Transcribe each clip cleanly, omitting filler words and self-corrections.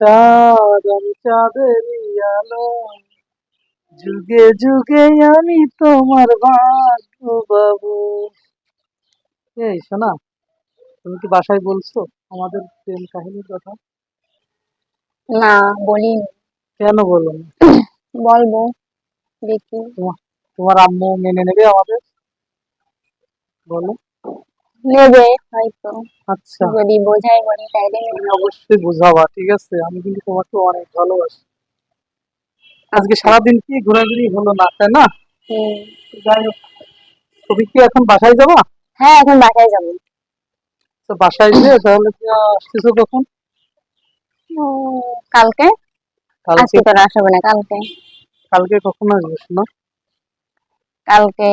চাঁদ আমি চাঁদেরই আলো, যুগে যুগে আমি তোমার ভাগ্যবাবু। এই শোনা, তুমি কি বাসায় বলছো আমাদের প্রেম কাহিনীর কথা? না, বলিনি। কেন বলো না? বলবো, দেখি। তোমার তোমার আম্মু মেনে নেবে আমাদের? বলো। নেবে হয়তো, আচ্ছা, যদি বোঝাই বলি তাইলে নেবে। তুমি অবশ্যই বুঝাবা, ঠিক আছে? আমি কিন্তু তোমাকে অনেক ভালোবাসি। আজকে আচ্ছা। সারাদিন কি ঘোরাঘুরি হলো না, তাই না? হুম। যাই হোক, তুমি কি এখন বাসায় যাবা? হ্যাঁ, এখন বাসায় যাবো। তো বাসায় যেয়ে তাহলে কি আসতেছো কখন? কালকে। কালকে? আজকে তো আসবে না, কালকে। কালকে কখন আসবে শোনা? কালকে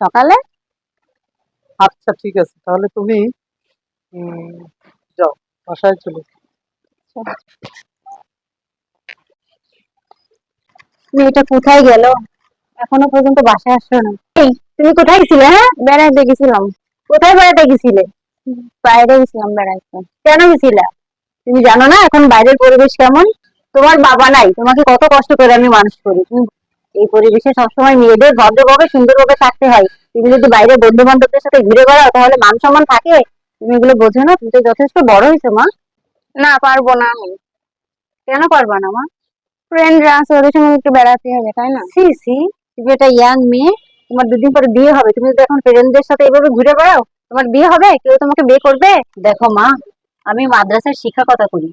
সকালে। আচ্ছা, ঠিক আছে, তাহলে তুমি উম, যাও, বাসায় চলে যাও। মেয়েটা কোথায় গেল? এখনো পর্যন্ত বাসায় আসলো না। এই, তুমি কোথায় গেছিলে? হ্যাঁ, বেড়াইতে গেছিলাম। কোথায় বেড়াতে গেছিলে? বাইরে গেছিলাম বেড়াইতে। কেন গেছিলা? তুমি জানো না এখন বাইরের পরিবেশ কেমন? তোমার বাবা নাই, তোমাকে কত কষ্ট করে আমি মানুষ করি। তুমি এই পরিবেশে সবসময় মেয়েদের ভদ্রভাবে সুন্দরভাবে থাকতে হয়। তুমি যদি বাইরে বন্ধু বান্ধবদের সাথে ঘুরে বেড়াও তাহলে মান সম্মান থাকে? তুমি এগুলো বোঝো না? তুমি তো যথেষ্ট বড় হয়েছো মা। না, পারবো না আমি। কেন পারবা না মা? ফ্রেন্ডরা আছে, ওদের সঙ্গে একটু বেড়াতে হবে, তাই না? সি সি, তুমি একটা ইয়াং মেয়ে, তোমার দুদিন পরে বিয়ে হবে, তুমি যদি এখন ফ্রেন্ডদের সাথে এভাবে ঘুরে বেড়াও, তোমার বিয়ে হবে? কেউ তোমাকে বিয়ে করবে? দেখো মা, আমি মাদ্রাসার শিক্ষকতা করি,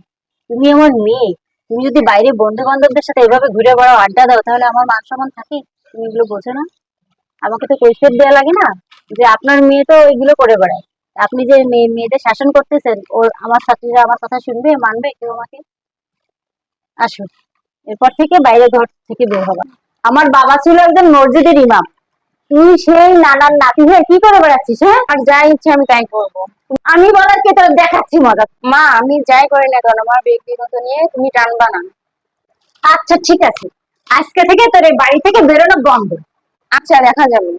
তুমি আমার মেয়ে। তুমি যদি বাইরে বন্ধু বান্ধবদের সাথে এভাবে ঘুরে বেড়াও, আড্ডা দাও, তাহলে আমার মান সম্মান থাকে? তুমি এগুলো বোঝো না? আমাকে তো কৈফিয়ত দেওয়া লাগে না যে আপনার মেয়ে তো এগুলো করে বেড়ায়? আপনি যে মেয়েদের শাসন করতেছেন, ওর আমার ছাত্রীরা আমার কথা শুনবে, মানবে কেউ আমাকে? আসো, এরপর থেকে বাইরে ঘর থেকে বের হবা। আমার বাবা ছিল একজন মসজিদের ইমাম, তুই সেই নানার নাতি হয়ে কি করে বেড়াচ্ছিস? হ্যাঁ, আর যা ইচ্ছে আমি তাই করবো। আমি বলার কে? তোর দেখাচ্ছি মজা। মা, আমি যাই করি না কেন, আমার ব্যক্তিগত নিয়ে তুমি টানবা না। আচ্ছা ঠিক আছে, আজকে থেকে তোর এই বাড়ি থেকে বেরোনো বন্ধ। আচ্ছা, দেখা যাবে।